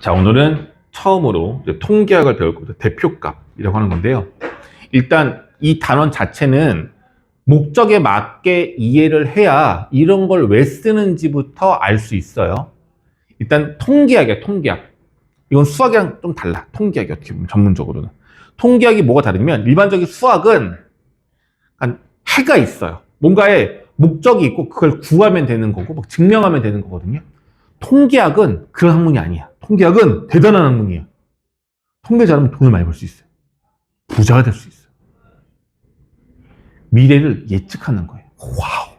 자, 오늘은 처음으로 이제 통계학을 배울 겁니다. 대표값이라고 하는 건데요. 일단 이 단원 자체는 목적에 맞게 이해를 해야 이런 걸 왜 쓰는지부터 알 수 있어요. 일단 통계학이야, 통계학. 이건 수학이랑 좀 달라. 통계학이 어떻게 보면 전문적으로는. 통계학이 뭐가 다르냐면 일반적인 수학은 해가 있어요. 뭔가에 목적이 있고 그걸 구하면 되는 거고 막 증명하면 되는 거거든요. 통계학은 그런 학문이 아니야. 통계학은 대단한 학문이야. 통계 잘하면 돈을 많이 벌 수 있어요. 부자가 될 수 있어요. 미래를 예측하는 거예요. 와우.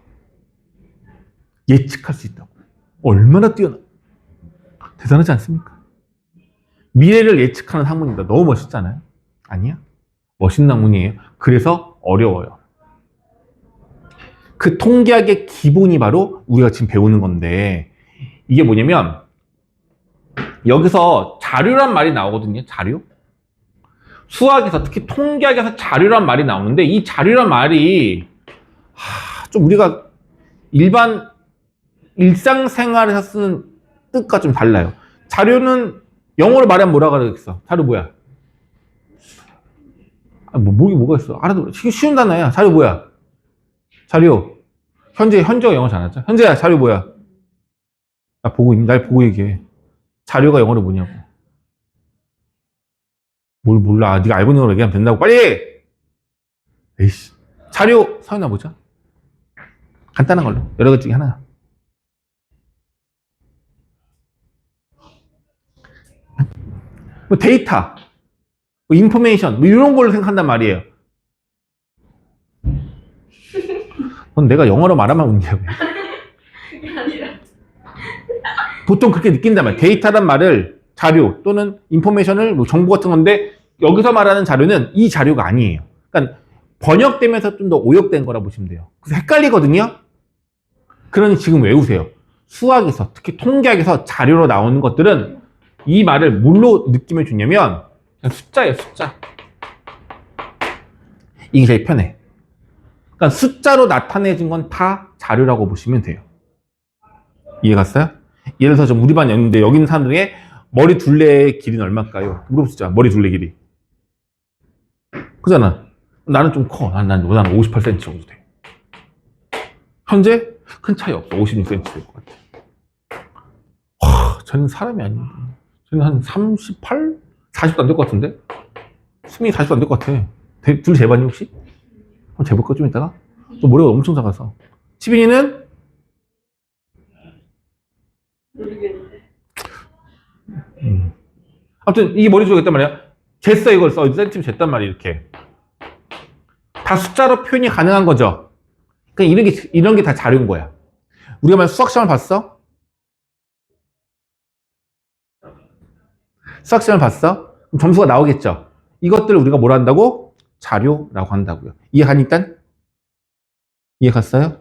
예측할 수 있다고. 얼마나 뛰어나. 대단하지 않습니까? 미래를 예측하는 학문입니다. 너무 멋있잖아요? 아니야? 멋있는 학문이에요. 그래서 어려워요. 그 통계학의 기본이 바로 우리가 지금 배우는 건데 이게 뭐냐면 여기서 자료란 말이 나오거든요. 자료. 수학에서 특히 통계학에서 자료란 말이 나오는데 이 자료란 말이 좀 우리가 일반 일상생활에서 쓰는 뜻과 좀 달라요. 자료는 영어로 말하면 뭐라 그러겠어? 자료 뭐야? 뭐가 있어? 알아도 쉬운 단어야. 자료 뭐야? 자료. 현재가 영어 잘하죠? 현재야, 자료 뭐야? 날 보고 얘기해. 자료가 영어로 뭐냐고. 뭘 몰라. 네가 알고 있는 걸 얘기하면 된다고. 빨리! 에이씨. 자료, 서연아 보자. 간단한 걸로. 여러 가지 중에 하나. 뭐 데이터, 뭐 인포메이션, 뭐 이런 걸로 생각한단 말이에요. 넌 내가 영어로 말하면 문제야. 그게 아니라. 보통 그렇게 느낀단 말이에요. 데이터란 말을 자료 또는 인포메이션을 뭐 정보 같은 건데 여기서 말하는 자료는 이 자료가 아니에요. 그러니까 번역되면서 좀 더 오역된 거라 보시면 돼요. 그래서 헷갈리거든요. 그러니 지금 외우세요. 수학에서 특히 통계학에서 자료로 나오는 것들은 이 말을 뭘로 느낌을 주냐면 그냥 숫자예요. 숫자. 이게 제일 편해. 그러니까 숫자로 나타내진 건 다 자료라고 보시면 돼요. 이해 갔어요? 예를 들어서 우리 반 였는데 여기 있는 사람 중에 머리 둘레의 길이는 얼마일까요? 물어보시죠. 머리 둘레 길이. 그잖아. 나는 좀 커. 난 58cm 정도 돼. 현재 큰 차이 없어. 56cm 될 것 같아. 와, 저는 사람이 아니에요. 저는 한 38? 40도 안 될 것 같은데? 수명이 40도 안 될 것 같아. 둘 재봤니 혹시? 한번 재볼까 좀 이따가? 또 머리가 엄청 작아서. 치빈이는? 모르겠는데. 아무튼 이게 머리 주겠단 말이야. 쟀어 이걸 써. 센티미터 쟀단 말이야 이렇게. 다 숫자로 표현이 가능한 거죠. 그러니까 이런 게 다 자료인 거야. 우리가 만약 수학 시험을 봤어? 수학 시험을 봤어? 그럼 점수가 나오겠죠. 이것들을 우리가 뭐라 한다고? 자료라고 한다고요. 이해가니 일단? 이해 갔어요?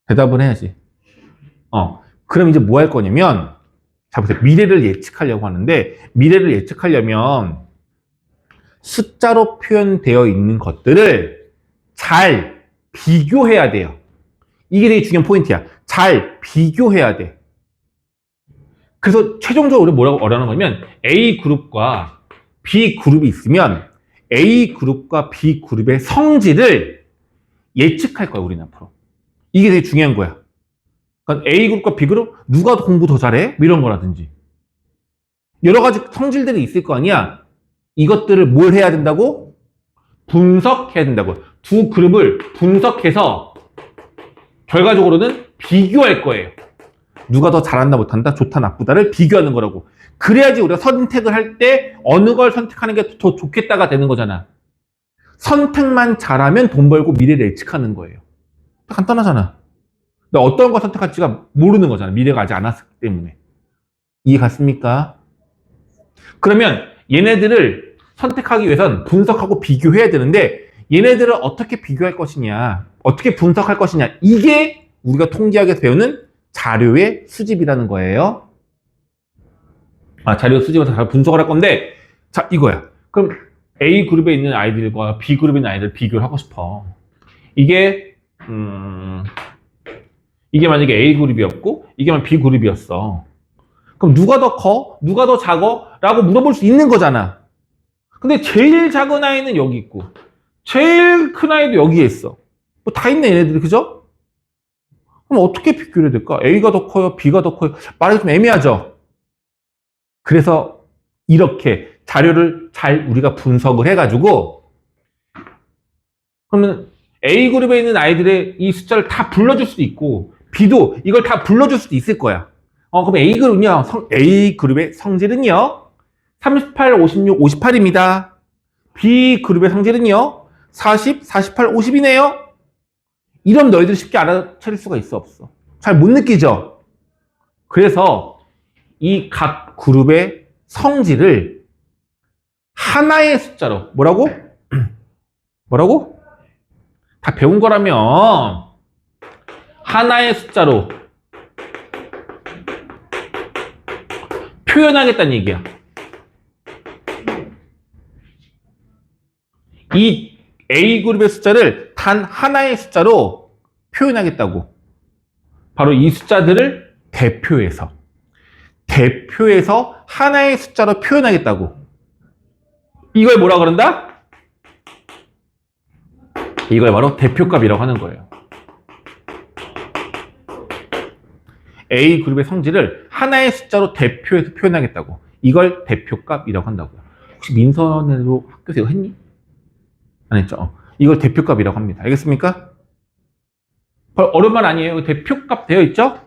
대답을 해야지. 그럼 이제 뭐 할 거냐면 자 보세요. 미래를 예측하려고 하는데 미래를 예측하려면 숫자로 표현되어 있는 것들을 잘 비교해야 돼요. 이게 되게 중요한 포인트야. 잘 비교해야 돼. 그래서 최종적으로 우리 뭐라고 말하는 거냐면 A그룹과 B그룹이 있으면 A그룹과 B그룹의 성질을 예측할 거야, 우리는 앞으로. 이게 되게 중요한 거야. 그러니까 A그룹과 B그룹 누가 공부 더 잘해? 이런 거라든지. 여러 가지 성질들이 있을 거 아니야. 이것들을 뭘 해야 된다고? 분석해야 된다고. 두 그룹을 분석해서 결과적으로는 비교할 거예요. 누가 더 잘한다 못한다, 좋다 나쁘다를 비교하는 거라고. 그래야지 우리가 선택을 할 때 어느 걸 선택하는 게 더 좋겠다가 되는 거잖아. 선택만 잘하면 돈 벌고 미래를 예측하는 거예요. 간단하잖아. 근데 어떤 거 선택할지가 모르는 거잖아. 미래가 아직 안 왔기 때문에. 이해 갔습니까? 그러면 얘네들을 선택하기 위해선 분석하고 비교해야 되는데 얘네들을 어떻게 비교할 것이냐, 어떻게 분석할 것이냐, 이게 우리가 통계학에서 배우는 자료의 수집이라는 거예요. 자료 수집을 잘 분석을 할 건데, 자, 이거야. 그럼 A그룹에 있는 아이들과 B그룹에 있는 아이들 비교를 하고 싶어. 이게 만약에 A그룹이었고, 이게 만약 B그룹이었어. 그럼 누가 더 커? 누가 더 작어? 라고 물어볼 수 있는 거잖아. 근데 제일 작은 아이는 여기 있고 제일 큰 아이도 여기에 있어. 뭐 다 있네 얘네들이. 그죠? 그럼 어떻게 비교를 해야 될까? A가 더 커요? B가 더 커요? 말이 좀 애매하죠? 그래서 이렇게 자료를 잘 우리가 분석을 해가지고 그러면 A그룹에 있는 아이들의 이 숫자를 다 불러줄 수도 있고 B도 이걸 다 불러줄 수도 있을 거야. 그럼 A그룹의 성질은요 38, 56, 58입니다. B그룹의 성질은요 40, 48, 50이네요. 이러면 너희들이 쉽게 알아차릴 수가 있어 없어? 잘 못 느끼죠? 그래서 이 각 그룹의 성질을 하나의 숫자로 뭐라고? 뭐라고? 다 배운 거라면 하나의 숫자로 표현하겠다는 얘기야. 이 A그룹의 숫자를 단 하나의 숫자로 표현하겠다고. 바로 이 숫자들을 대표해서 하나의 숫자로 표현하겠다고. 이걸 뭐라 그런다? 이걸 바로 대표값이라고 하는 거예요. A그룹의 성질을 하나의 숫자로 대표해서 표현하겠다고. 이걸 대표값이라고 한다고요. 혹시 민선에도 학교에서 이거 했니? 안 했죠? 이걸 대표값이라고 합니다. 알겠습니까? 어려운 말 아니에요. 대표값 되어 있죠?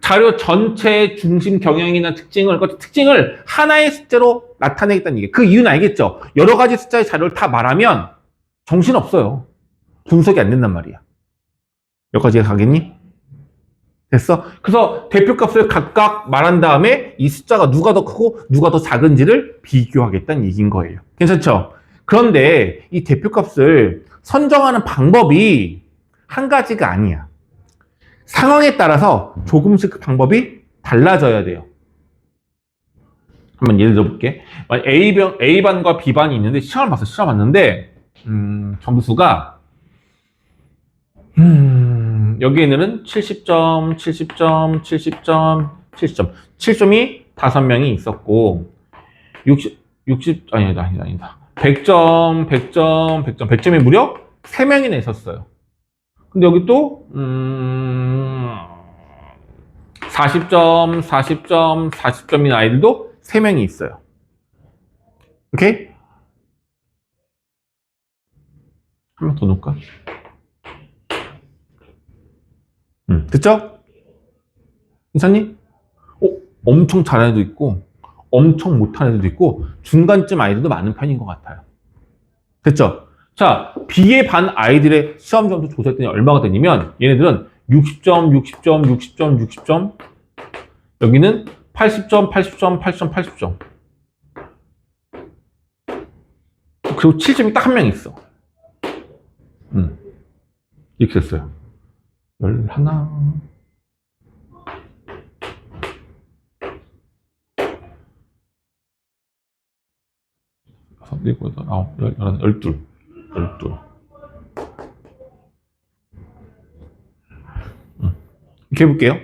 자료 전체의 중심 경영이나 특징을 하나의 숫자로 나타내겠다는 얘기예요. 그 이유는 알겠죠? 여러 가지 숫자의 자료를 다 말하면 정신없어요. 분석이 안 된단 말이야. 여기까지 가겠니? 됐어? 그래서 대표값을 각각 말한 다음에 이 숫자가 누가 더 크고 누가 더 작은지를 비교하겠다는 얘기인 거예요. 괜찮죠? 그런데 이 대표값을 선정하는 방법이 한 가지가 아니야. 상황에 따라서 조금씩 그 방법이 달라져야 돼요. 한번 예를 들어볼게. A반과 B반이 있는데 시험을 봤는데 점수가 여기에는 70점, 70점, 70점, 70점. 7점이 5명이 있었고 60 아니다. 100점, 100점, 100점, 100점이 무려 3명이나 있었어요. 근데 여기 또 40점, 40점, 40점인 아이들도 3명이 있어요. 오케이? 한 명 더 놓을까? 됐죠? 괜찮니? 엄청 잘하는 애도 있고 엄청 못하는 애도 있고 중간쯤 아이들도 많은 편인 것 같아요. 됐죠? 자, B의 반 아이들의 시험 점수 조사했더니 얼마가 되냐면 얘네들은 60점, 60점, 60점, 60점 여기는 80점, 80점, 80점, 80점 그리고 7점이 딱 한 명 있어. 이렇게 됐어요. 11 7, 8, 9, 10, 11, 12 이렇게 해볼게요.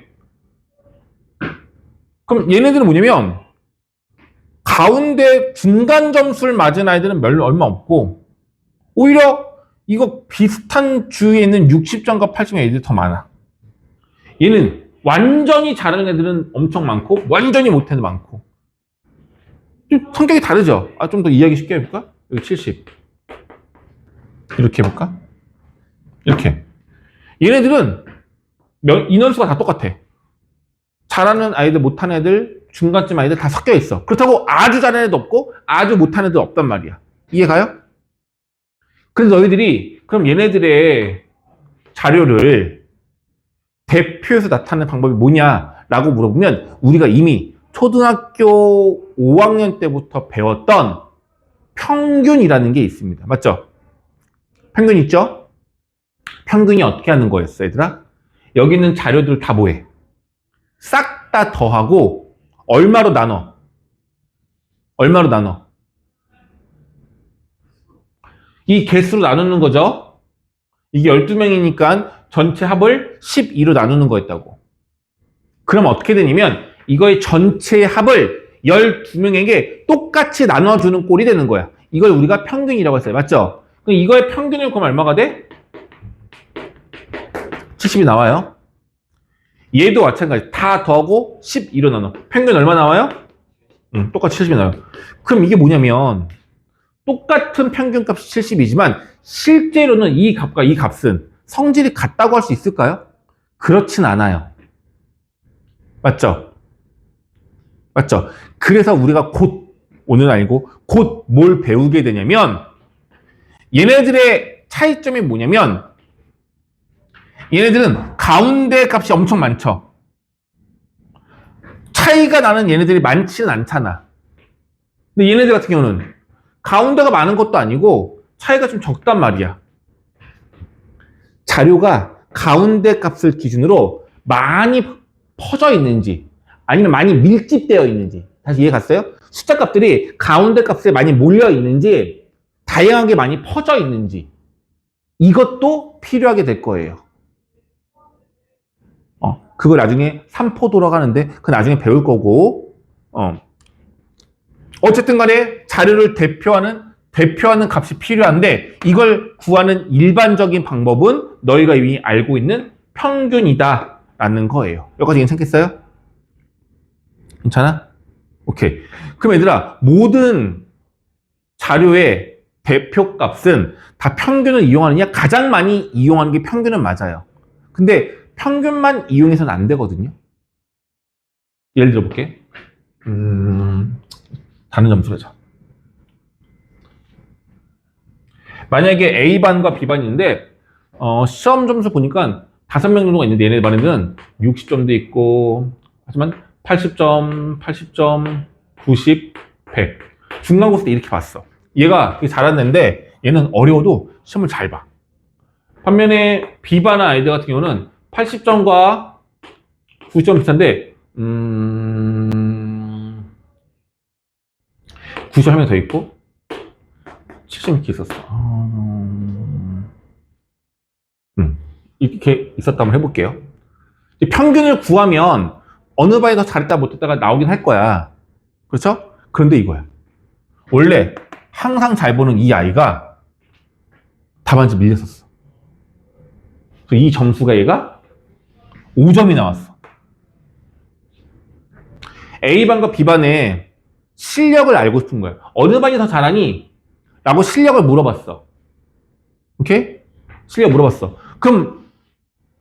그럼 얘네들은 뭐냐면 가운데 중간 점수를 맞은 아이들은 얼마 없고 오히려 이거 비슷한 주위에 있는 60점과 80점의 애들이 더 많아. 얘는 완전히 잘하는 애들은 엄청 많고 완전히 못하는 애들 많고 좀 성격이 다르죠? 좀 더 이해하기 쉽게 해볼까? 여기 70 이렇게 해볼까? 이렇게 얘네들은 인원수가 다 똑같아. 잘하는 아이들, 못하는 애들, 중간쯤 아이들 다 섞여 있어. 그렇다고 아주 잘하는 애도 없고 아주 못하는 애도 없단 말이야. 이해가요? 그래서 너희들이 그럼 얘네들의 자료를 대표해서 나타내는 방법이 뭐냐라고 물어보면 우리가 이미 초등학교 5학년 때부터 배웠던 평균이라는 게 있습니다. 맞죠? 평균 있죠? 평균이 어떻게 하는 거였어, 얘들아? 여기 있는 자료들을 다 뭐해? 싹 다 더하고 얼마로 나눠? 얼마로 나눠? 이 개수로 나누는 거죠. 이게 12명이니까 전체 합을 12로 나누는 거였다고. 그럼 어떻게 되냐면 이거의 전체 합을 12명에게 똑같이 나눠주는 꼴이 되는 거야. 이걸 우리가 평균이라고 했어요. 맞죠? 그럼 이거의 평균을 그럼 얼마가 돼? 70이 나와요. 얘도 마찬가지. 다 더하고 12로 나눠. 평균 얼마 나와요? 똑같이 70이 나와요. 그럼 이게 뭐냐면 똑같은 평균값이 70이지만 실제로는 이 값과 이 값은 성질이 같다고 할 수 있을까요? 그렇진 않아요. 맞죠? 맞죠? 그래서 우리가 곧, 오늘 아니고 곧 뭘 배우게 되냐면 얘네들의 차이점이 뭐냐면 얘네들은 가운데 값이 엄청 많죠. 차이가 나는 얘네들이 많지는 않잖아. 근데 얘네들 같은 경우는 가운데가 많은 것도 아니고 차이가 좀 적단 말이야. 자료가 가운데 값을 기준으로 많이 퍼져 있는지 아니면 많이 밀집되어 있는지 다시 이해 갔어요? 숫자 값들이 가운데 값에 많이 몰려 있는지 다양하게 많이 퍼져 있는지 이것도 필요하게 될 거예요. 그걸 나중에 3포 돌아가는데 그 나중에 배울 거고 어쨌든 간에 자료를 대표하는 값이 필요한데 이걸 구하는 일반적인 방법은 너희가 이미 알고 있는 평균이다 라는 거예요. 여기까지 괜찮겠어요? 괜찮아? 오케이. 그럼 얘들아 모든 자료의 대표값은 다 평균을 이용하느냐? 가장 많이 이용하는 게 평균은 맞아요. 근데 평균만 이용해서는 안 되거든요. 예를 들어 볼게. 다른 점수로 하자. 만약에 A반과 B반인데 시험 점수 보니까 5명 정도가 있는데 얘네 반에는 60점도 있고 하지만 80점, 80점, 90, 100 중간고사 때 이렇게 봤어. 얘가 되게 잘하는 애인데 얘는 어려워도 시험을 잘 봐. 반면에 B반 아이들 같은 경우는 80점과 90점 비슷한데 90점 한 명 더 있고 70점 이렇게 있었어. 이렇게 있었다 한번 해볼게요. 평균을 구하면 어느 반이 더 잘했다 못했다가 나오긴 할 거야. 그렇죠? 그런데 이거야. 원래 항상 잘 보는 이 아이가 답안지 밀렸었어. 그래서 이 점수가 얘가 5점이 나왔어. A반과 B반의 실력을 알고 싶은 거야. 어느 반이 더 잘하니? 라고 실력을 물어봤어. 오케이? 실력 물어봤어. 그럼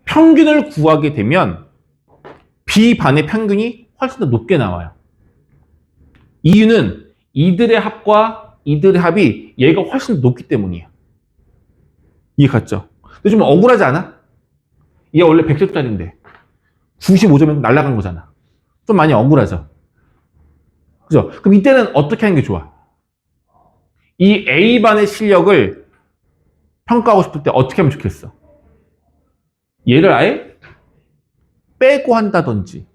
평균을 구하게 되면 B반의 평균이 훨씬 더 높게 나와요. 이유는 이들의 합과 이들의 합이 얘가 훨씬 더 높기 때문이에요. 이해 갔죠? 근데 좀 억울하지 않아? 얘 원래 100점짜리인데 95점이면 날아간 거잖아. 좀 많이 억울하죠? 그죠? 그럼 이때는 어떻게 하는 게 좋아? 이 A반의 실력을 평가하고 싶을 때 어떻게 하면 좋겠어? 얘를 아예 빼고 한다든지,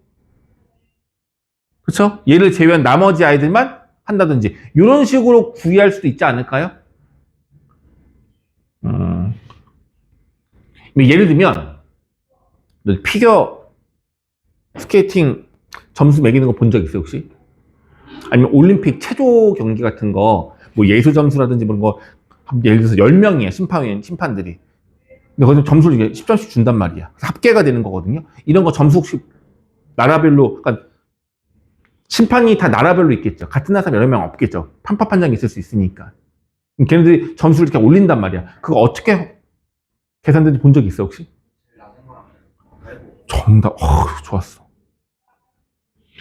그렇죠? 얘를 제외한 나머지 아이들만 한다든지 이런 식으로 구애할 수도 있지 않을까요? 예를 들면 피겨 스케이팅 점수 매기는 거 본 적 있어요 혹시? 아니면 올림픽 체조 경기 같은 거 뭐 예술 점수라든지 그런 거 예를 들어서 10명이야 심판들이. 근데 거기서 점수를 10점씩 준단 말이야. 합계가 되는 거거든요. 이런 거 점수 혹시 나라별로, 그러니까 심판이 다 나라별로 있겠죠. 같은 나라 여러 명 없겠죠. 편파 판정이 있을 수 있으니까. 걔네들이 점수를 이렇게 올린단 말이야. 그거 어떻게 계산되는지 본 적 있어 혹시? 정답. 좋았어.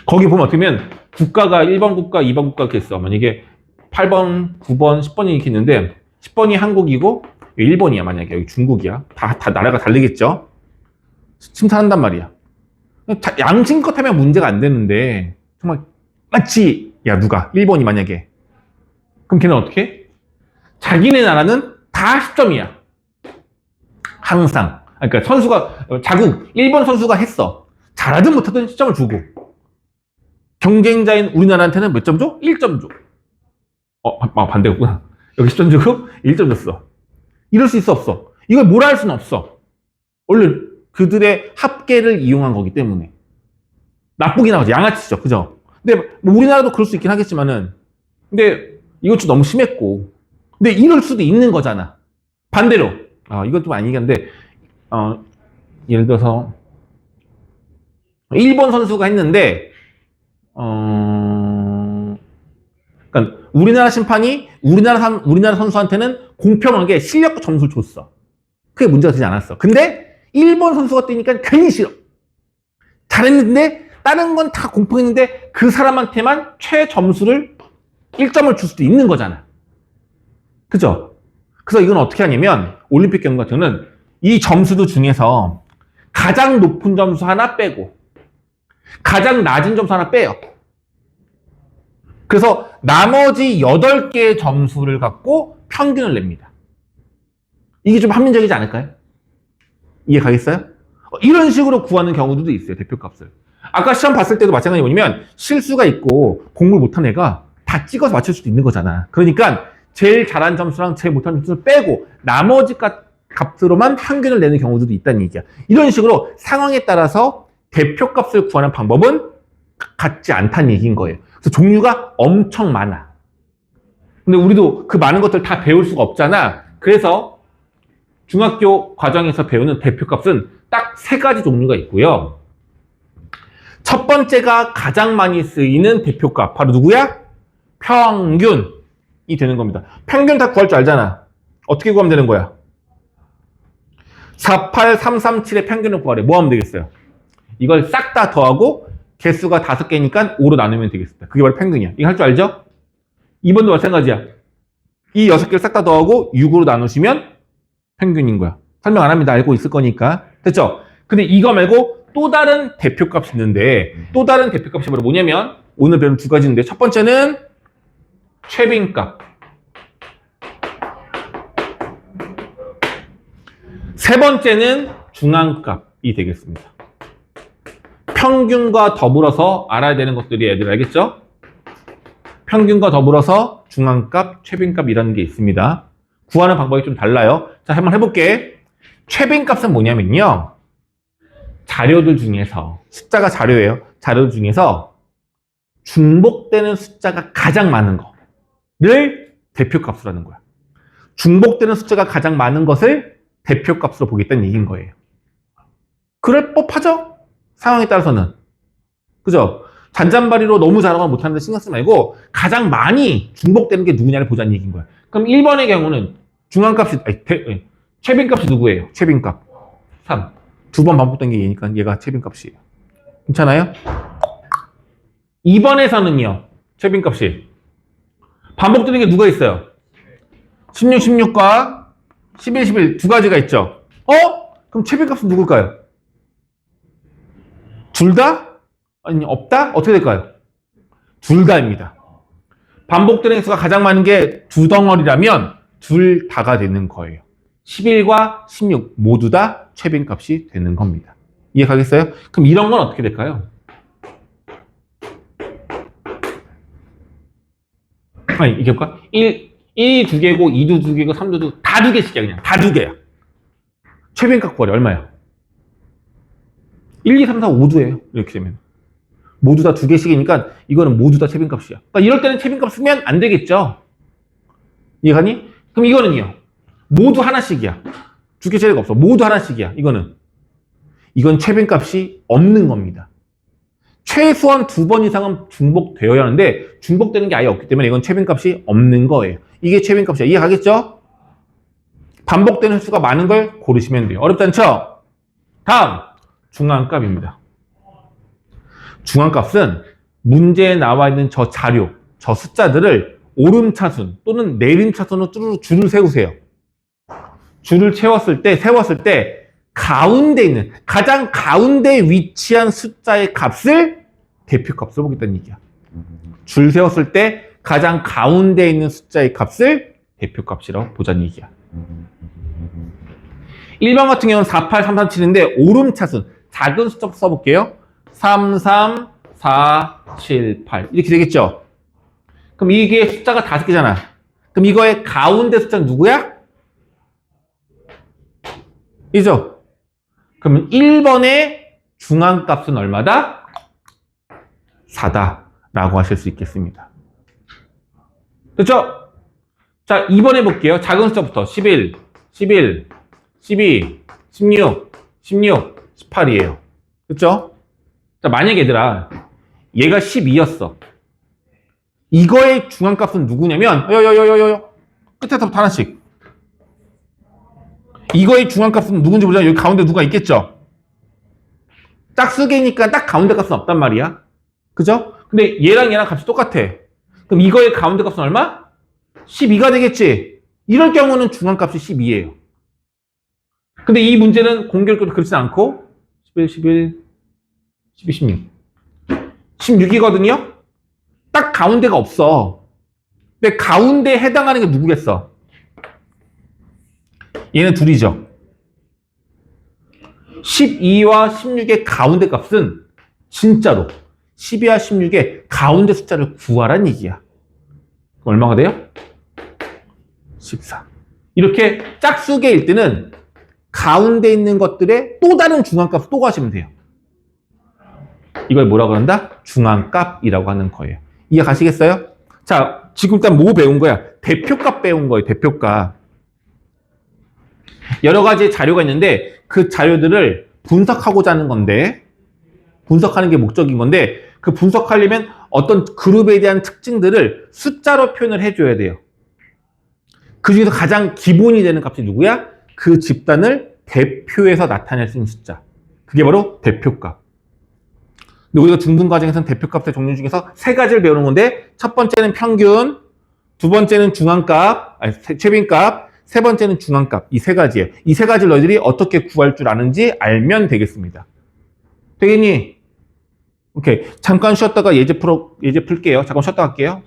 거기 보면 어떻게 보면 국가가 1번 국가, 2번 국가 이렇게 있어. 만약에 8번, 9번, 10번이 이렇게 있는데 10번이 한국이고 1번이야 만약에 여기 중국이야. 다 나라가 다르겠죠. 심사한단 말이야. 양심껏 하면 문제가 안 되는데 정말 맞지? 야 누가? 1번이 만약에. 그럼 걔는 어떻게 해? 자기네 나라는 다 10점이야. 항상. 그러니까 선수가 자국 1번 선수가 했어. 잘하든 못하든 10점을 주고 경쟁자인 우리나라한테는 몇 점 줘? 1점 줘. 반대였구나. 여기 10점 주고 1점 줬어. 이럴 수 있어 없어? 이걸 뭐라 할 수는 없어. 원래 그들의 합계를 이용한 거기 때문에. 나쁘게 나오죠. 양아치죠. 그죠? 근데 뭐 우리나라도 그럴 수 있긴 하겠지만은, 근데 이건 좀 너무 심했고, 근데 이럴 수도 있는 거잖아. 반대로, 이건 좀 아니겠는데, 예를 들어서, 일본 선수가 했는데, 그러니까 우리나라 심판이 우리나라 선수한테는 공평하게 실력 점수를 줬어. 그게 문제가 되지 않았어. 근데 일본 선수가 뛰니까 괜히 싫어. 잘했는데 다른 건 다 공평했는데 그 사람한테만 최점수를 1점을 줄 수도 있는 거잖아. 그죠? 그래서 이건 어떻게 하냐면 올림픽 경우 같은 경우는 이 점수도 중에서 가장 높은 점수 하나 빼고 가장 낮은 점수 하나 빼요. 그래서 나머지 8개의 점수를 갖고 평균을 냅니다. 이게 좀 합리적이지 않을까요? 이해 가겠어요? 이런 식으로 구하는 경우도 있어요. 대표값을. 아까 시험 봤을 때도 마찬가지 뭐냐면 실수가 있고 공부를 못한 애가 다 찍어서 맞출 수도 있는 거잖아. 그러니까 제일 잘한 점수랑 제일 못한 점수를 빼고 나머지 값으로만 평균을 내는 경우도 있다는 얘기야. 이런 식으로 상황에 따라서 대표값을 구하는 방법은 같지 않다는 얘기인 거예요. 그래서 종류가 엄청 많아. 근데 우리도 그 많은 것들 다 배울 수가 없잖아. 그래서 중학교 과정에서 배우는 대표값은 딱 3가지 종류가 있고요. 첫 번째가 가장 많이 쓰이는 대표값. 바로 누구야? 평균이 되는 겁니다. 평균 다 구할 줄 알잖아. 어떻게 구하면 되는 거야? 48337의 평균을 구하래. 뭐 하면 되겠어요? 이걸 싹 다 더하고 개수가 5개니까 5로 나누면 되겠습니다. 그게 바로 평균이야. 이거 할 줄 알죠? 2번도 마찬가지야. 이 6개를 싹 다 더하고 6으로 나누시면 평균인 거야. 설명 안 합니다. 알고 있을 거니까. 됐죠? 근데 이거 말고 또 다른 대표값이 있는데 또 다른 대표값이 바로 뭐냐면 오늘 배운 2가지인데 첫 번째는 최빈값. 세 번째는 중앙값이 되겠습니다. 평균과 더불어서 알아야 되는 것들이 애들 알겠죠? 평균과 더불어서 중앙값, 최빈값이라는 게 있습니다. 구하는 방법이 좀 달라요. 자, 한번 해볼게. 최빈값은 뭐냐면요. 자료들 중에서, 숫자가 자료예요. 자료들 중에서 중복되는 숫자가 가장 많은 거를 대표값으로 하는 거야. 중복되는 숫자가 가장 많은 것을 대표값으로 보겠다는 얘기인 거예요. 그럴 법하죠? 상황에 따라서는. 그죠? 잔잔바리로 너무 잘하거나 못하는데 신경 쓰지 말고 가장 많이 중복되는 게 누구냐를 보자는 얘기인 거야. 그럼 1번의 경우는 중앙값이, 최빈값이 누구예요? 최빈값. 3. 2번 반복된 게 얘니까 얘가 최빈값이에요. 괜찮아요? 2번에서는요, 최빈값이. 반복되는 게 누가 있어요? 16, 16과 11, 11 2가지가 있죠. 그럼 최빈값은 누굴까요? 둘 다? 아니, 없다? 어떻게 될까요? 둘 다입니다. 반복되는 횟수가 가장 많은 게 2덩어리라면 둘 다가 되는 거예요. 11과 16 모두 다 최빈값이 되는 겁니다. 이해 가겠어요? 그럼 이런 건 어떻게 될까요? 아니, 이게 볼까? 1, 1이 2개고 2도 2개고 3도 2개, 다 2개씩이야 그냥. 다 2개야. 최빈값 구하래. 얼마야? 1, 2, 3, 4, 5도예요. 이렇게 되면. 모두 다 2개씩이니까 이거는 모두 다 최빈값이야. 그러니까 이럴 때는 최빈값 쓰면 안 되겠죠. 이해가니? 그럼 이거는요. 모두 하나씩이야. 2개 차이가 없어. 모두 하나씩이야. 이건 최빈값이 없는 겁니다. 최소한 2번 이상은 중복되어야 하는데 중복되는 게 아예 없기 때문에 이건 최빈값이 없는 거예요. 이게 최빈값이야. 이해가겠죠? 반복되는 횟수가 많은 걸 고르시면 돼요. 어렵지 않죠? 다음 중앙값입니다. 중앙값은 문제에 나와 있는 저 자료, 저 숫자들을 오름차순 또는 내림차순으로 쭈르륵 줄을 세우세요. 줄을 세웠을 때 가운데 있는, 가장 가운데에 위치한 숫자의 값을 대표값으로 보겠다는 얘기야. 줄 세웠을 때 가장 가운데에 있는 숫자의 값을 대표값이라고 보자는 얘기야. 1번 같은 경우는 48337인데 오름차순, 작은 숫자부터 써볼게요. 3, 3, 4, 7, 8 이렇게 되겠죠? 그럼 이게 숫자가 5개잖아. 그럼 이거의 가운데 숫자는 누구야? 이죠? 그러면 1번의 중앙값은 얼마다? 4다라고 하실 수 있겠습니다. 됐죠? 자, 2번 해볼게요. 작은 숫자부터 11, 11, 12, 16, 16, 18이에요. 됐죠? 자, 만약에 얘들아 얘가 12였어. 이거의 중앙값은 누구냐면 끝에서부터 하나씩. 이거의 중앙값은 누군지 모르잖아. 여기 가운데 누가 있겠죠? 짝수개니까 딱 가운데 값은 없단 말이야. 그죠? 근데 얘랑 값이 똑같아. 그럼 이거의 가운데 값은 얼마? 12가 되겠지. 이럴 경우는 중앙값이 12예요. 근데 이 문제는 공교롭게도 그렇진 않고 11, 11, 12, 16 16이거든요? 딱 가운데가 없어. 근데 가운데에 해당하는 게 누구겠어? 얘는 둘이죠. 12와 16의 가운데 값은 진짜로 12와 16의 가운데 숫자를 구하란 얘기야. 얼마가 돼요? 14. 이렇게 짝수개일 때는 가운데 있는 것들의 또 다른 중앙값을 또 가시면 돼요. 이걸 뭐라고 한다? 중앙값이라고 하는 거예요. 이해 가시겠어요? 자, 지금 일단 뭐 배운 거야? 대표값 배운 거예요. 대표값. 여러 가지 자료가 있는데 그 자료들을 분석하고자 하는 건데, 분석하는 게 목적인 건데, 그 분석하려면 어떤 그룹에 대한 특징들을 숫자로 표현을 해줘야 돼요. 그 중에서 가장 기본이 되는 값이 누구야? 그 집단을 대표해서 나타낼 수 있는 숫자. 그게 바로 대표값. 근데 우리가 중등 과정에서는 대표값의 종류 중에서 세 가지를 배우는 건데, 첫 번째는 평균, 두 번째는 중앙값, 최빈값, 세 번째는 중앙값. 이 세 가지예요. 이 세 가지를 너희들이 어떻게 구할 줄 아는지 알면 되겠습니다. 되겠니? 오케이. 잠깐 쉬었다가 예제 풀게요. 잠깐 쉬었다 갈게요.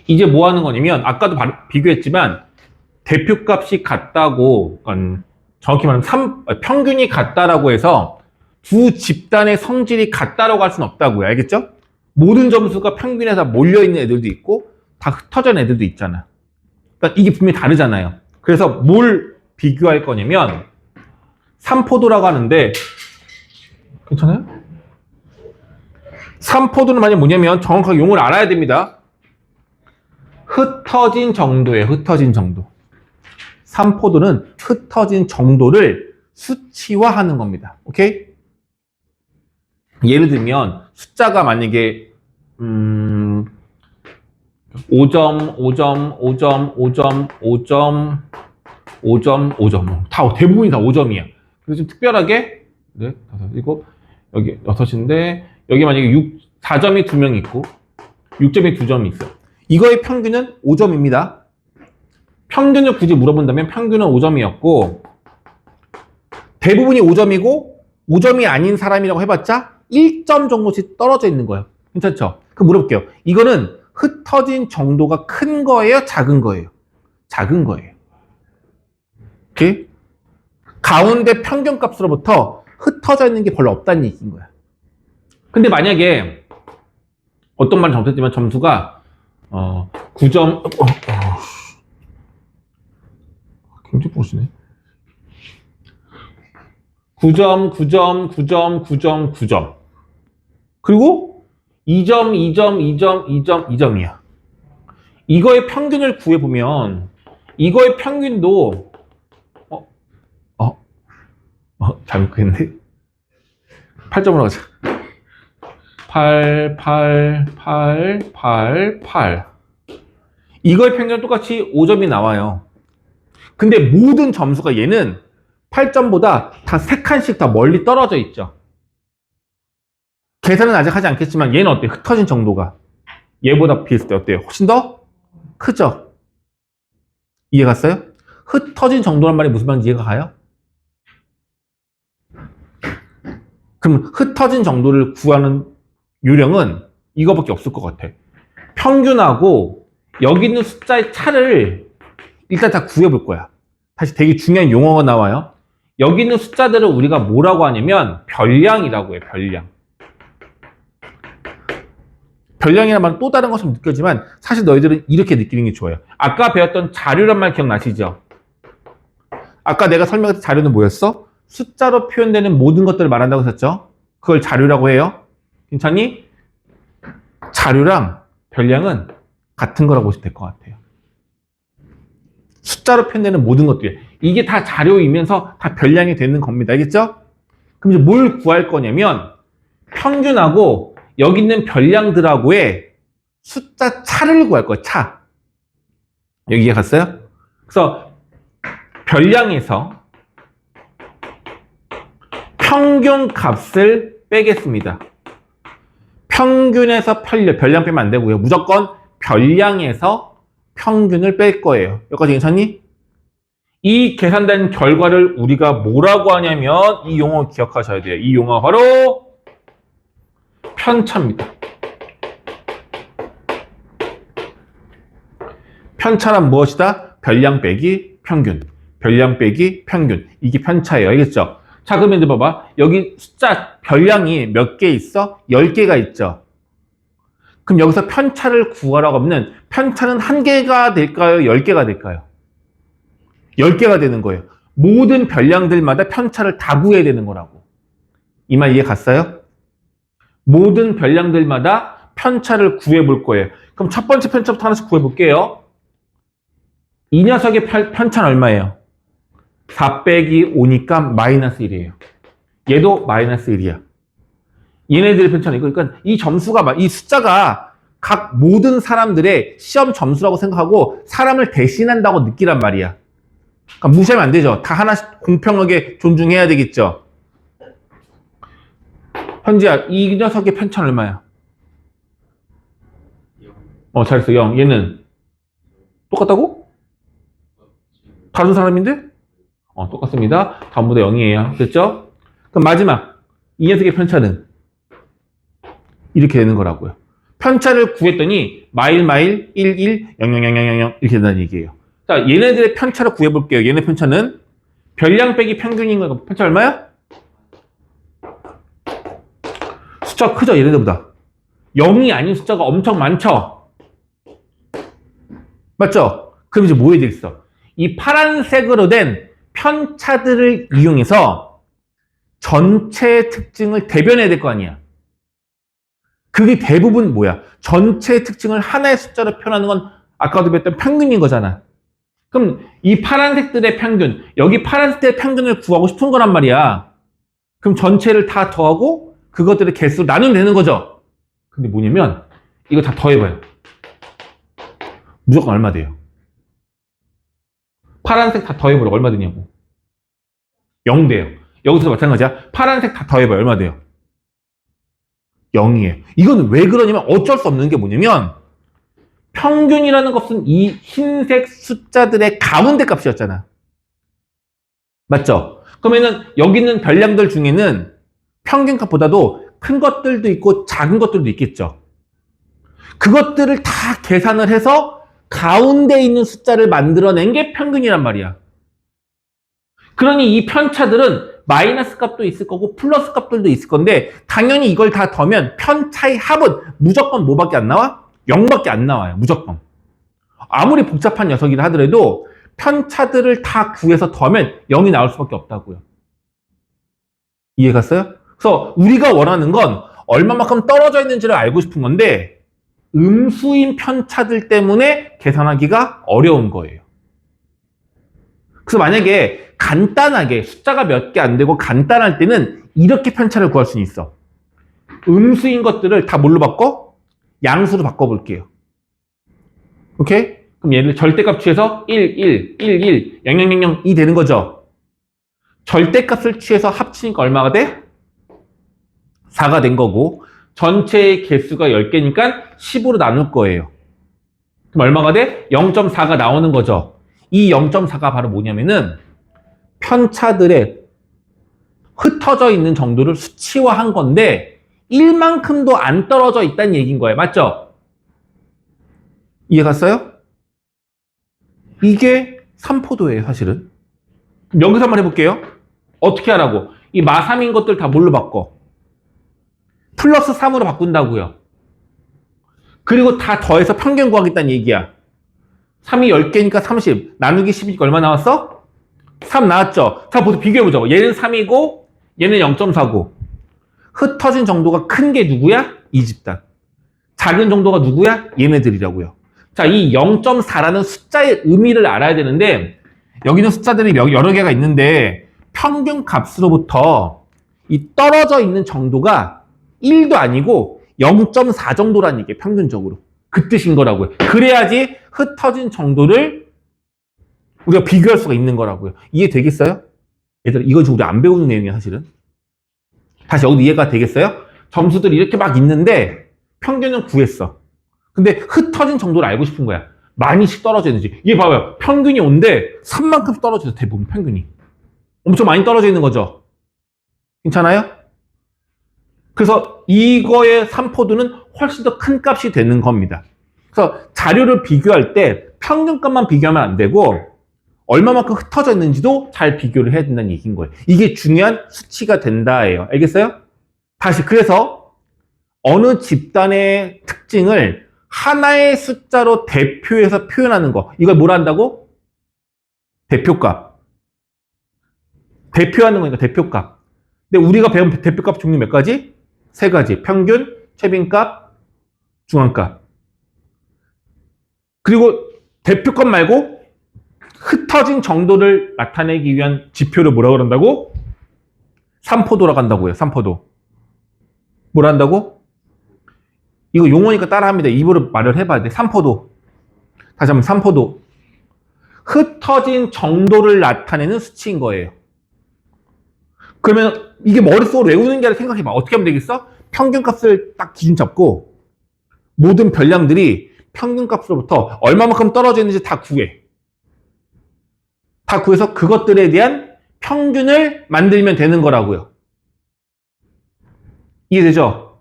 이제 뭐 하는 거냐면, 아까도 비교했지만, 대표값이 같다고, 정확히 말하면 평균이 같다라고 해서 두 집단의 성질이 같다라고 할 수는 없다고요. 알겠죠? 모든 점수가 평균에 다 몰려있는 애들도 있고 다 흩어져 있는 애들도 있잖아. 그러니까 이게 분명히 다르잖아요. 그래서 뭘 비교할 거냐면 삼포도라고 하는데, 괜찮아요? 삼포도는 만약 뭐냐면 정확하게 용어를 알아야 됩니다. 흩어진 정도예요. 흩어진 정도. 삼포도는 흩어진 정도를 수치화하는 겁니다. 오케이? 예를 들면 숫자가 만약에 5점, 5점, 5점, 5점, 5점, 5점, 5점. 다 대부분이 다 5점이야. 그래서 좀 특별하게 네, 5, 7, 여기 6인데 여기 만약에 4점이 2명 있고 6점이 2점이 있어. 이거의 평균은 5점입니다. 평균을 굳이 물어본다면 평균은 5점이었고 대부분이 5점이고 5점이 아닌 사람이라고 해봤자 1점 정도씩 떨어져 있는 거예요. 괜찮죠? 그럼 물어볼게요. 이거는 흩어진 정도가 큰 거예요? 작은 거예요? 작은 거예요. 오케이? 가운데 평균값으로부터 흩어져 있는 게 별로 없다는 얘기인 거야. 근데 만약에 어떤 말은 잘못했지만 점수가 9점 굉장히 뽀시네. 9점, 9점, 9점, 9점, 9점. 그리고 2점, 2점, 2점, 2점, 2점이야. 이거의 평균을 구해보면 이거의 평균도 잘못 구했네. 8점으로 가자. 8, 8, 8, 8, 8. 이거의 평균은 똑같이 5점이 나와요. 근데 모든 점수가 얘는 8점보다 다 3칸씩 다 멀리 떨어져 있죠. 계산은 아직 하지 않겠지만 얘는 어때요? 흩어진 정도가 얘보다 비했을 때 어때요? 훨씬 더 크죠? 이해 갔어요? 흩어진 정도란 말이 무슨 말인지 이해가 가요? 그럼 흩어진 정도를 구하는 요령은 이거밖에 없을 것 같아. 평균하고 여기 있는 숫자의 차를 일단 다 구해볼 거야. 다시 되게 중요한 용어가 나와요. 여기 있는 숫자들을 우리가 뭐라고 하냐면 별량이라고 해요. 별량. 별량이라는 말은 또 다른 것처럼 느껴지만 사실 너희들은 이렇게 느끼는 게 좋아요. 아까 배웠던 자료란 말 기억나시죠? 아까 내가 설명했던 자료는 뭐였어? 숫자로 표현되는 모든 것들을 말한다고 했었죠. 그걸 자료라고 해요. 괜찮니? 자료랑 별량은 같은 거라고 보시면 될 것 같아요. 숫자로 표현되는 모든 것들. 이게 다 자료이면서 다 별량이 되는 겁니다. 알겠죠? 그럼 이제 뭘 구할 거냐면 평균하고 여기 있는 별량들하고의 숫자 차를 구할 거예요. 차. 여기에 갔어요? 그래서 별량에서 평균 값을 빼겠습니다. 평균에서 별량 빼면 안 되고요. 무조건 별량에서 평균을 뺄 거예요. 여기까지 괜찮니? 이 계산된 결과를 우리가 뭐라고 하냐면 이 용어 기억하셔야 돼요. 이 용어가 바로 편차입니다. 편차란 무엇이다? 별량 빼기 평균. 별량 빼기 평균. 이게 편차예요. 알겠죠? 자, 그러면 이제 봐봐. 여기 숫자 별량이 몇 개 있어? 10개가 있죠. 그럼 여기서 편차를 구하라고 하면 편차는 1개가 될까요? 10개가 될까요? 10개가 되는 거예요. 모든 별량들마다 편차를 다 구해야 되는 거라고. 이 말 이해 갔어요? 모든 별량들마다 편차를 구해 볼 거예요. 그럼 첫 번째 편차부터 하나씩 구해 볼게요. 이 녀석의 편차는 얼마예요? 4 빼기 5니까 마이너스 1이에요. 얘도 마이너스 1이야. 얘네들의 편차는 이거. 그러니까 이 점수가, 이 숫자가 각 모든 사람들의 시험 점수라고 생각하고 사람을 대신한다고 느끼란 말이야. 그러니까 무시하면 안 되죠. 다 하나씩 공평하게 존중해야 되겠죠. 현지야, 이 녀석의 편차는 얼마야? 잘했어. 0. 얘는 똑같다고? 다른 사람인데? 똑같습니다. 전부 다 0이에요. 됐죠? 그럼 마지막 이 녀석의 편차는 이렇게 되는 거라고요. 편차를 구했더니 마일 1 1 0 0 0 0 0 이렇게 된다는 얘기예요. 자, 얘네들의 편차를 구해볼게요. 얘네 편차는 별량 빼기 평균인 거니까 편차 얼마야? 숫자가 크죠? 얘네들보다. 0이 아닌 숫자가 엄청 많죠? 맞죠? 그럼 이제 뭐 해야 되겠어? 이 파란색으로 된 편차들을 이용해서 전체의 특징을 대변해야 될 거 아니야. 그게 대부분 뭐야? 전체의 특징을 하나의 숫자로 표현하는 건 아까도 배웠던 평균인 거잖아. 그럼 이 파란색들의 평균, 여기 파란색들의 평균을 구하고 싶은 거란 말이야. 그럼 전체를 다 더하고 그것들의 개수로 나누면 되는 거죠. 근데 뭐냐면 이거 다 더해봐요. 무조건 얼마 돼요? 파란색 다 더해보라고 얼마 되냐고. 0 돼요. 여기서도 마찬가지야. 파란색 다 더해봐요. 얼마 돼요? 0이에요. 이건 왜 그러냐면 어쩔 수 없는 게 뭐냐면 평균이라는 것은 이 흰색 숫자들의 가운데 값이었잖아. 맞죠? 그러면은 여기 있는 별량들 중에는 평균값보다도 큰 것들도 있고 작은 것들도 있겠죠. 그것들을 다 계산을 해서 가운데 있는 숫자를 만들어낸 게 평균이란 말이야. 그러니 이 편차들은 마이너스 값도 있을 거고 플러스 값들도 있을 건데 당연히 이걸 다 더면 편차의 합은 무조건 뭐밖에 안 나와? 0밖에 안 나와요. 무조건. 아무리 복잡한 녀석이라 하더라도 편차들을 다 구해서 더하면 0이 나올 수밖에 없다고요. 이해 갔어요? 그래서 우리가 원하는 건 얼마만큼 떨어져 있는지를 알고 싶은 건데 음수인 편차들 때문에 계산하기가 어려운 거예요. 그래서 만약에 간단하게 숫자가 몇 개 안 되고 간단할 때는 이렇게 편차를 구할 수는 있어. 음수인 것들을 다 뭘로 바꿔? 양수로 바꿔볼게요. 오케이? 그럼 얘를 절대값 취해서 1, 1, 1, 1, 0, 0, 0, 0, 2 되는 거죠. 절대값을 취해서 합치니까 얼마가 돼? 4가 된 거고 전체의 개수가 10개니까 10으로 나눌 거예요. 그럼 얼마가 돼? 0.4가 나오는 거죠. 이 0.4가 바로 뭐냐면은 편차들의 흩어져 있는 정도를 수치화한 건데 1만큼도 안 떨어져 있다는 얘기인 거예요. 맞죠? 이해 갔어요? 이게 3포도예요, 사실은. 여기서 한번 해볼게요. 어떻게 하라고? 이 마3인 것들 다 뭘로 바꿔? 플러스 3으로 바꾼다고요. 그리고 다 더해서 평균 구하겠다는 얘기야. 3이 10개니까 30. 나누기 10이니까 얼마 나왔어? 3 나왔죠? 자, 보세요. 비교해보죠. 얘는 3이고, 얘는 0.4고. 흩어진 정도가 큰 게 누구야? 이 집단. 작은 정도가 누구야? 얘네들이라고요. 자, 이 0.4라는 숫자의 의미를 알아야 되는데, 여기는 숫자들이 여러 개가 있는데, 평균 값으로부터 이 떨어져 있는 정도가 1도 아니고 0.4 정도라는 얘기예요. 평균적으로. 그 뜻인 거라고요. 그래야지 흩어진 정도를 우리가 비교할 수가 있는 거라고요. 이해되겠어요? 얘들아, 이거 지금 우리 안 배우는 내용이야, 사실은. 다시 여기도 이해가 되겠어요? 점수들이 이렇게 막 있는데 평균은 구했어. 근데 흩어진 정도를 알고 싶은 거야. 많이씩 떨어져 있는지. 얘 봐봐요. 평균이 5인데 3만큼 떨어져 있어. 대부분 평균이. 엄청 많이 떨어져 있는 거죠. 괜찮아요? 그래서 이거의 3포도는 훨씬 더 큰 값이 되는 겁니다. 그래서 자료를 비교할 때 평균값만 비교하면 안 되고 얼마만큼 흩어져 있는지도 잘 비교를 해야 된다는 얘기인 거예요. 이게 중요한 수치가 된다예요. 알겠어요? 다시 그래서 어느 집단의 특징을 하나의 숫자로 대표해서 표현하는 거. 이걸 뭐라 한다고? 대표값. 대표하는 거니까 대표값. 근데 우리가 배운 대표값 종류 몇 가지? 3가지. 평균, 최빈값, 중앙값. 그리고 대표값 말고 흩어진 정도를 나타내기 위한 지표를 뭐라 그런다고? 3포도라고 한다고요. 3포도. 뭐라 한다고? 이거 용어니까 따라합니다. 입으로 말을 해봐야 돼. 3포도. 다시 한번 3포도. 흩어진 정도를 나타내는 수치인 거예요. 그러면 이게 머릿속으로 외우는 게 아니라 생각해봐. 어떻게 하면 되겠어? 평균값을 딱 기준 잡고 모든 별량들이 평균값으로부터 얼마만큼 떨어져 있는지 다 구해. 다 구해서 그것들에 대한 평균을 만들면 되는 거라고요. 이해되죠?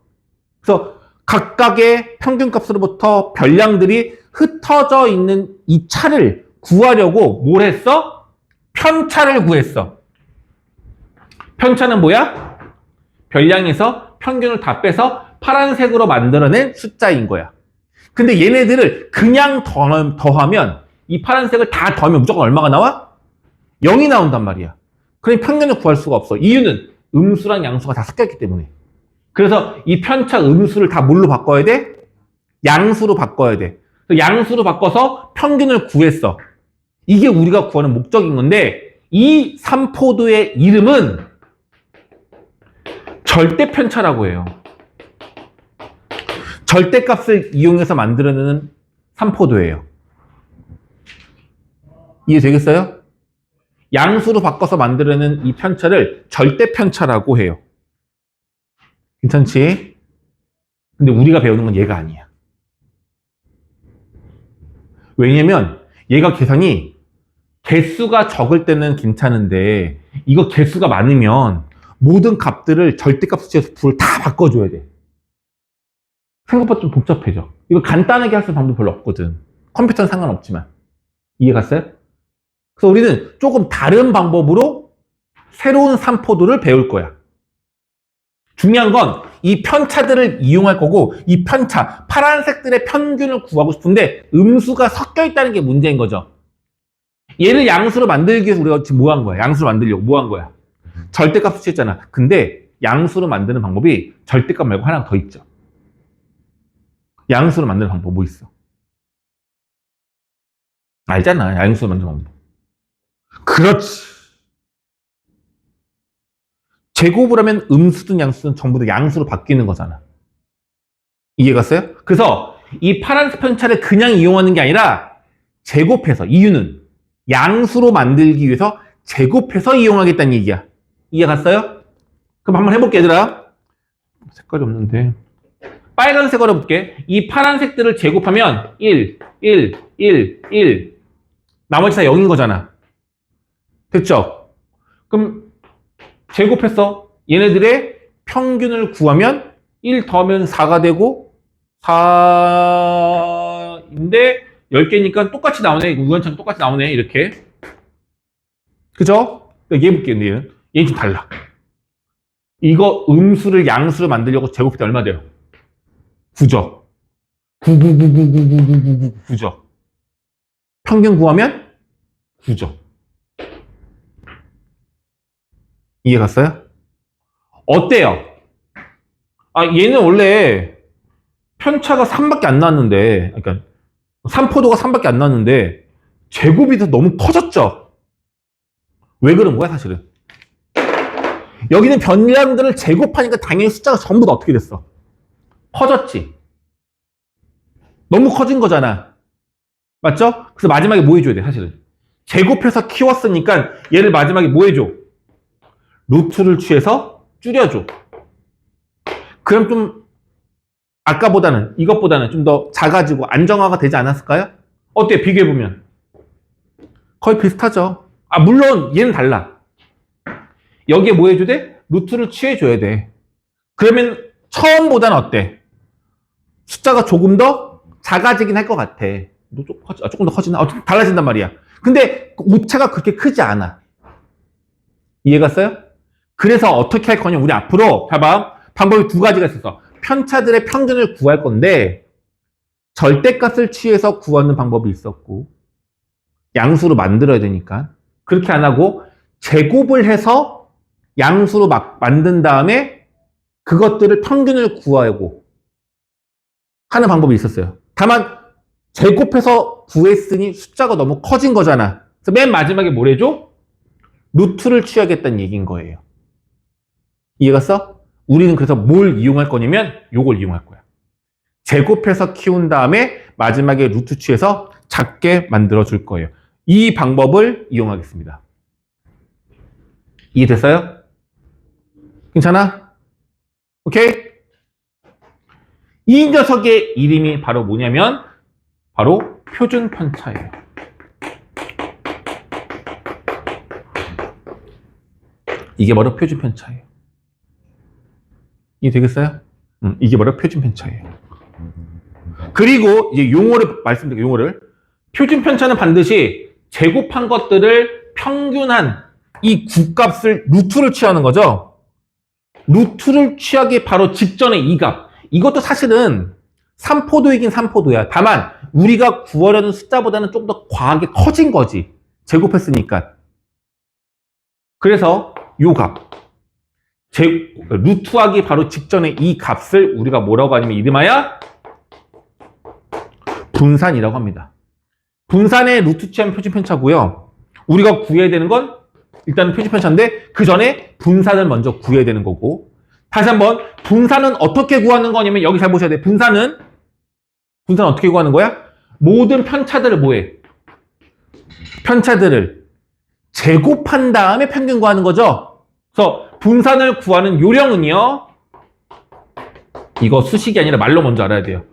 그래서 각각의 평균값으로부터 별량들이 흩어져 있는 이 차를 구하려고 뭘 했어? 편차를 구했어. 편차는 뭐야? 별량에서 평균을 다 빼서 파란색으로 만들어낸 숫자인 거야. 근데 얘네들을 그냥 더하면 이 파란색을 다 더하면 무조건 얼마가 나와? 0이 나온단 말이야. 그럼 평균을 구할 수가 없어. 이유는 음수랑 양수가 다 섞였기 때문에. 그래서 이 편차 음수를 다 뭘로 바꿔야 돼? 양수로 바꿔야 돼. 양수로 바꿔서 평균을 구했어. 이게 우리가 구하는 목적인 건데 이 3포도의 이름은 절대편차라고 해요. 절대값을 이용해서 만들어내는 3포도예요. 이해되겠어요? 양수로 바꿔서 만들어내는 이 편차를 절대편차라고 해요. 괜찮지? 근데 우리가 배우는 건 얘가 아니야. 왜냐면 얘가 계산이 개수가 적을 때는 괜찮은데 이거 개수가 많으면 모든 값들을 절대값 수치에서 불을 다 바꿔줘야 돼. 생각보다 좀 복잡해져. 이거 간단하게 할 수 있는 방법 별로 없거든. 컴퓨터는 상관없지만. 이해 갔어요? 그래서 우리는 조금 다른 방법으로 새로운 3포도를 배울 거야. 중요한 건 이 편차들을 이용할 거고 이 편차, 파란색들의 평균을 구하고 싶은데 음수가 섞여 있다는 게 문제인 거죠. 얘를 양수로 만들기 위해서 우리가 지금 뭐 한 거야? 양수로 만들려고 뭐 한 거야? 절대값 수치했잖아. 근데 양수로 만드는 방법이 절대값 말고 하나 더 있죠. 양수로 만드는 방법 뭐 있어? 알잖아. 양수로 만드는 방법. 그렇지. 제곱을 하면 음수든 양수든 전부 다 양수로 바뀌는 거잖아. 이해 갔어요? 그래서 이 파란색 편차를 그냥 이용하는 게 아니라 제곱해서, 이유는 양수로 만들기 위해서 제곱해서 이용하겠다는 얘기야. 이해 갔어요? 그럼 한번 해볼게, 얘들아. 색깔이 없는데. 빨간색으로 해볼게. 이 파란색들을 제곱하면 1, 1, 1, 1. 나머지 다 0인 거잖아. 됐죠? 그럼 제곱해서 얘네들의 평균을 구하면 1 더하면 4가 되고 4인데 10개니까 똑같이 나오네. 우연찮게 똑같이 나오네. 이렇게. 그죠? 얘 볼게요. 얘는 좀 달라. 이거 음수를 양수로 만들려고 제곱할 때 얼마 돼요? 9죠. 9죠. 평균 구하면 9죠. 이해 갔어요? 어때요? 아, 얘는 원래 편차가 3밖에 안 나왔는데, 그러니까 3포도가 3밖에 안 나왔는데 제곱이 더 너무 커졌죠? 왜 그런 거야, 사실은? 여기는 변량들을 제곱하니까 당연히 숫자가 전부 다 어떻게 됐어? 커졌지? 너무 커진 거잖아. 맞죠? 그래서 마지막에 뭐 해줘야 돼, 사실은? 제곱해서 키웠으니까 얘를 마지막에 뭐 해줘? 루트를 취해서 줄여줘. 그럼 좀 아까보다는, 이것보다는 좀 더 작아지고 안정화가 되지 않았을까요? 어때? 비교해보면. 거의 비슷하죠. 아, 물론 얘는 달라. 여기에 뭐 해줘야 돼? 루트를 취해줘야 돼. 그러면 처음보다는 어때? 숫자가 조금 더 작아지긴 할 것 같아. 조금 더 커지나? 달라진단 말이야. 근데 오차가 그렇게 크지 않아. 이해갔어요? 그래서 어떻게 할 거냐? 우리 앞으로 봐봐. 방법이 두 가지가 있어서 편차들의 평균을 구할 건데 절대값을 취해서 구하는 방법이 있었고 양수로 만들어야 되니까 그렇게 안 하고 제곱을 해서 양수로 막 만든 다음에 그것들을 평균을 구하고 하는 방법이 있었어요. 다만 제곱해서 구했으니 숫자가 너무 커진 거잖아. 그래서 맨 마지막에 뭘 해줘? 루트를 취하겠다는 얘기인 거예요. 이해갔어? 우리는 그래서 뭘 이용할 거냐면 요걸 이용할 거야. 제곱해서 키운 다음에 마지막에 루트 취해서 작게 만들어 줄 거예요. 이 방법을 이용하겠습니다. 이해됐어요? 괜찮아? 오케이? 이 녀석의 이름이 바로 뭐냐면 바로 표준 편차예요. 이게 바로 표준 편차예요. 이해되겠어요? 이게 바로 표준 편차예요. 그리고 이제 용어를 말씀드릴게요. 용어를. 표준 편차는 반드시 제곱한 것들을 평균한 이 값을 루트를 취하는 거죠. 루트를 취하기 바로 직전에 이 값. 이것도 사실은 3포도이긴 3포도야. 다만 우리가 구하려는 숫자보다는 조금 더 과하게 커진 거지. 제곱했으니까. 그래서 요 값. 루트하기 바로 직전에 이 값을 우리가 뭐라고 하냐면 이름하여 분산이라고 합니다. 분산의 루트 취하면 표준 편차고요. 우리가 구해야 되는 건 일단은 표준 편차인데 그 전에 분산을 먼저 구해야 되는 거고. 다시 한번 분산은 어떻게 구하는 거냐면 여기 잘 보셔야 돼. 분산은 어떻게 구하는 거야? 모든 편차들을 뭐해? 편차들을 제곱한 다음에 평균 구하는 거죠. 그래서 분산을 구하는 요령은요. 이거 수식이 아니라 말로 먼저 알아야 돼요.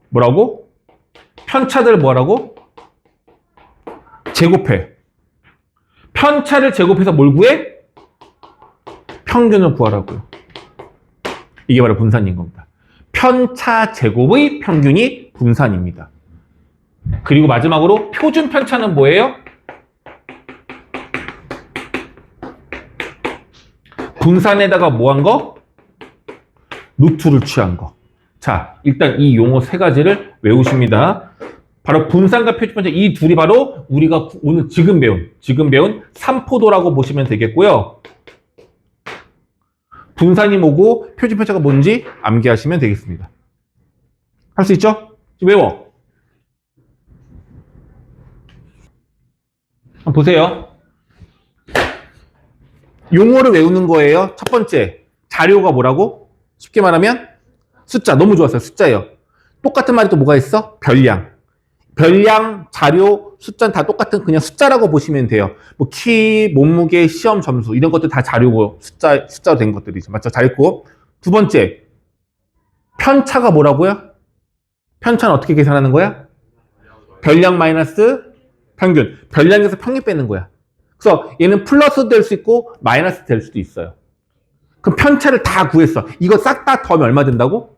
뭐라고? 편차들을 뭐라고? 제곱해. 편차를 제곱해서 뭘 구해? 평균을 구하라고요. 이게 바로 분산인 겁니다. 편차 제곱의 평균이 분산입니다. 그리고 마지막으로 표준 편차는 뭐예요? 분산에다가 뭐 한 거? 루트를 취한 거. 자, 일단 이 용어 세 가지를 외우십니다. 바로 분산과 표준 편차 이 둘이 바로 우리가 오늘 지금 배운 3포도라고 보시면 되겠고요. 분산이 뭐고 표준 편차가 뭔지 암기하시면 되겠습니다. 할 수 있죠? 외워. 한번 보세요. 용어를 외우는 거예요. 첫 번째, 자료가 뭐라고? 쉽게 말하면 숫자. 너무 좋았어요. 숫자예요. 똑같은 말이 또 뭐가 있어? 별량. 별량, 자료, 숫자는 다 똑같은 그냥 숫자라고 보시면 돼요. 뭐 키, 몸무게, 시험 점수 이런 것들 다 자료고 숫자로 된 것들이죠. 맞죠? 잘했고. 두 번째, 편차가 뭐라고요? 편차는 어떻게 계산하는 거야? 별량 마이너스 평균. 별량에서 평균 빼는 거야. 그래서 얘는 플러스 될 수 있고 마이너스 될 수도 있어요. 그럼 편차를 다 구했어. 이거 싹 다 더하면 얼마 된다고?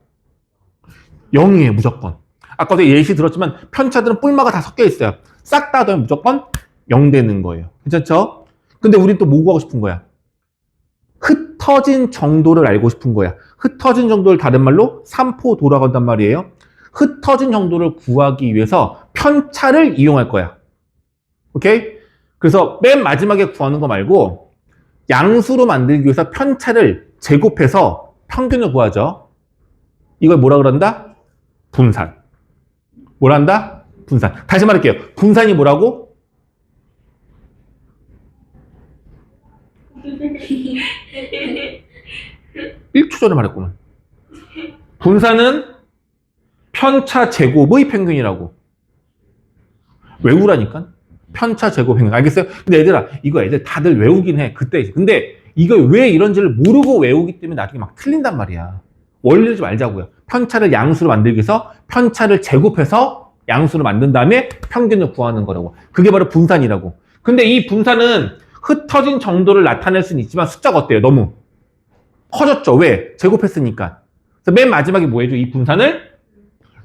0이에요, 무조건. 아까도 예시 들었지만 편차들은 뿔마가 다 섞여 있어요. 싹 다 더하면 무조건 0 되는 거예요. 괜찮죠? 근데 우린 또 뭐 구하고 싶은 거야? 흩어진 정도를 알고 싶은 거야. 흩어진 정도를 다른 말로 3포 돌아간단 말이에요. 흩어진 정도를 구하기 위해서 편차를 이용할 거야. 오케이? 그래서 맨 마지막에 구하는 거 말고 양수로 만들기 위해서 편차를 제곱해서 평균을 구하죠. 이걸 뭐라 그런다? 분산. 뭐라 한다? 분산. 다시 말할게요. 분산이 뭐라고? 1초 전에 말했구만. 분산은 편차 제곱의 평균이라고. 외우라니까. 편차 제곱 평균. 알겠어요? 근데 얘들아, 이거 애들 다들 외우긴 해. 그때. 근데 이거 왜 이런지를 모르고 외우기 때문에 나중에 막 틀린단 말이야. 원리를 좀 알자고요. 편차를 양수로 만들기 위해서 편차를 제곱해서 양수로 만든 다음에 평균을 구하는 거라고. 그게 바로 분산이라고. 근데 이 분산은 흩어진 정도를 나타낼 수는 있지만 숫자가 어때요? 너무 커졌죠. 왜? 제곱했으니까. 그래서 맨 마지막에 뭐 해줘? 이 분산을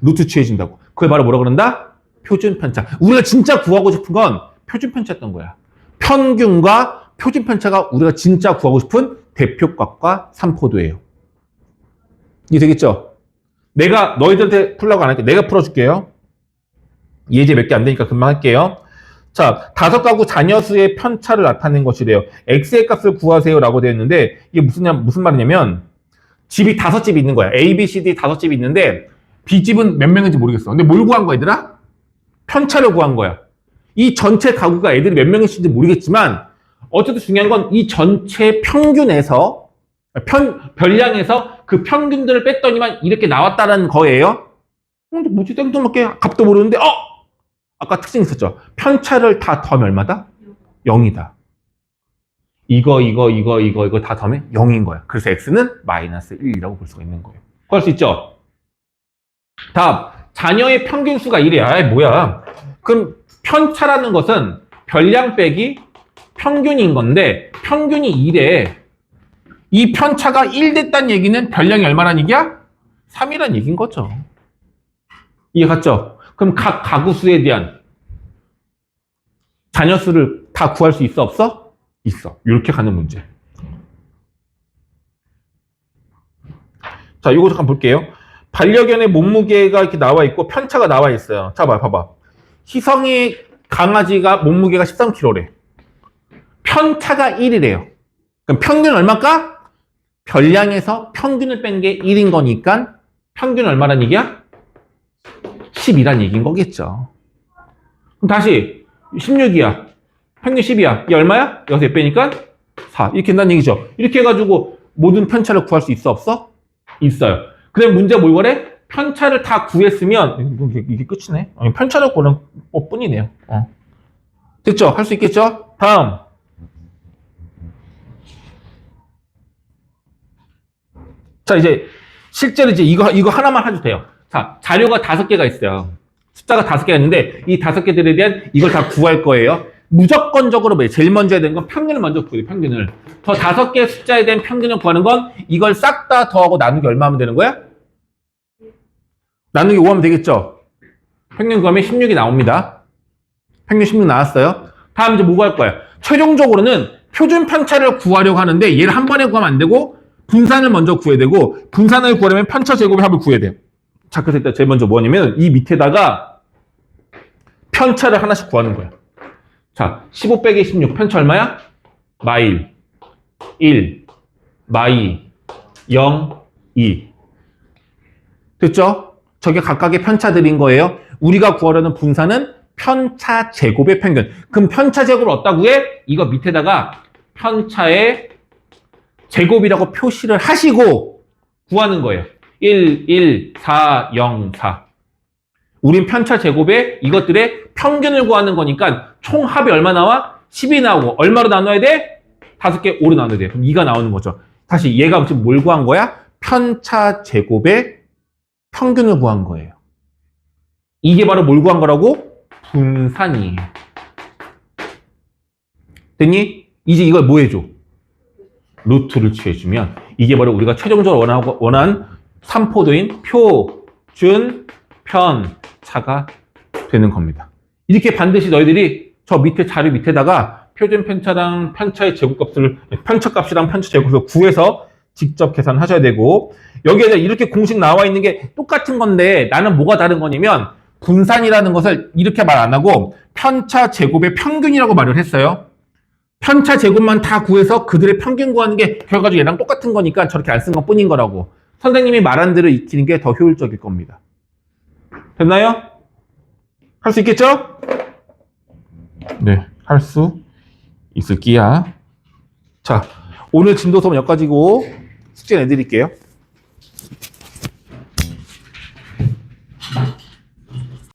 루트 취해준다고. 그게 바로 뭐라 그런다? 표준 편차. 우리가 진짜 구하고 싶은 건 표준 편차였던 거야. 평균과 표준 편차가 우리가 진짜 구하고 싶은 대표값과 삼포도예요. 이게 되겠죠? 내가 너희들한테 풀라고 안 할게. 내가 풀어줄게요. 예제 몇 개 안 되니까 금방 할게요. 자, 5가구 자녀수의 편차를 나타낸 것이래요. x의 값을 구하세요라고 되어 있는데 이게 무슨 말이냐면 집이 5집이 있는 거야. A, B, C, D 5집이 있는데 B집은 몇 명인지 모르겠어. 근데 뭘 구한 거야, 얘들아? 편차를 구한 거야. 이 전체 가구가 애들이 몇 명인지 모르겠지만 어쨌든 중요한 건 이 전체 평균에서 별량에서 그 평균들을 뺐더니만 이렇게 나왔다는 거예요. 근데 뭐지? 땡뚱맞게 값도 모르는데 아까 특징 있었죠? 편차를 다 더하면 얼마다? 0이다. 이거 다 더하면 0인 거야. 그래서 x는 마이너스 1이라고 볼 수가 있는 거예요. 구할 수 있죠? 다음, 자녀의 평균수가 1이야. 아이, 뭐야. 그럼 편차라는 것은 별량 빼기 평균인 건데 평균이 1에 이 편차가 1 됐다는 얘기는 별량이 얼마란 얘기야? 3이란 얘기인 거죠. 이해 갔죠? 그럼 각 가구수에 대한 자녀수를 다 구할 수 있어, 없어? 있어. 이렇게 가는 문제. 자, 이거 잠깐 볼게요. 반려견의 몸무게가 이렇게 나와 있고 편차가 나와 있어요. 자, 봐봐. 희성이 강아지가 몸무게가 13kg래. 편차가 1이래요. 그럼 평균 얼마일까? 별량에서 평균을 뺀 게 1인 거니까 평균 얼마란 얘기야? 10이란 얘기인 거겠죠. 그럼 다시 16이야. 평균 10이야. 이게 얼마야? 여기서 빼니까 4. 이렇게 된다는 얘기죠. 이렇게 해가지고 모든 편차를 구할 수 있어, 없어? 있어요. 그다음 문제가 뭘 거래? 편차를 다 구했으면 이게 끝이네. 아니, 편차를 구하는 것뿐이네요. 됐죠? 할 수 있겠죠? 다음. 자, 이제 실제로 이제 이거 하나만 해도 돼요. 자, 자료가 5개가 있어요. 숫자가 5개가 있는데 이 5개들에 대한 이걸 다 구할 거예요. 무조건적으로 뭐예요? 제일 먼저 해야 되는 건 평균을 먼저 구해요. 평균을. 저 5개의 숫자에 대한 평균을 구하는 건 이걸 싹 다 더하고 나누기 얼마 하면 되는 거야? 나누기 5 하면 되겠죠? 평균 구하면 16이 나옵니다. 평균 16 나왔어요. 다음 이제 뭐 구할 거야? 최종적으로는 표준 편차를 구하려고 하는데 얘를 한 번에 구하면 안 되고 분산을 먼저 구해야 되고 분산을 구하려면 편차 제곱의 합을 구해야 돼요. 자, 그래서 일단 제일 먼저 뭐냐면 이 밑에다가 편차를 하나씩 구하는 거야. 자, 15 빼기 16 편차 얼마야? 마일 1 마이 0 2 됐죠? 저게 각각의 편차들인 거예요. 우리가 구하려는 분산은 편차 제곱의 평균. 그럼 편차 제곱을 어디다 구해? 이거 밑에다가 편차의 제곱이라고 표시를 하시고 구하는 거예요. 1, 1, 4, 0, 4. 우린 편차 제곱에 이것들의 평균을 구하는 거니까 총 합이 얼마 나와? 10이 나오고 얼마로 나눠야 돼? 5개 5로 나눠야 돼. 그럼 2가 나오는 거죠. 다시 얘가 지금 뭘 구한 거야? 편차 제곱의 평균을 구한 거예요. 이게 바로 뭘 구한 거라고? 분산이에요. 됐니? 이제 이걸 뭐 해줘? 루트를 취해주면 이게 바로 우리가 최종적으로 원한 3포도인 표준 편차가 되는 겁니다. 이렇게 반드시 너희들이 저 밑에 자료 밑에다가 표준 편차랑 편차의 제곱값을 편차값이랑 편차 제곱을 구해서 직접 계산하셔야 되고 여기에 이렇게 공식 나와 있는 게 똑같은 건데 나는 뭐가 다른 거냐면 분산이라는 것을 이렇게 말 안 하고 편차 제곱의 평균이라고 말을 했어요. 편차 제곱만 다 구해서 그들의 평균 구하는 게 결과적으로 얘랑 똑같은 거니까 저렇게 안 쓴 것 뿐인 거라고. 선생님이 말한 대로 익히는 게 더 효율적일 겁니다. 됐나요? 할 수 있겠죠? 네, 할 수 있을기야. 자, 오늘 진도 수업 여기까지고 숙제 내드릴게요.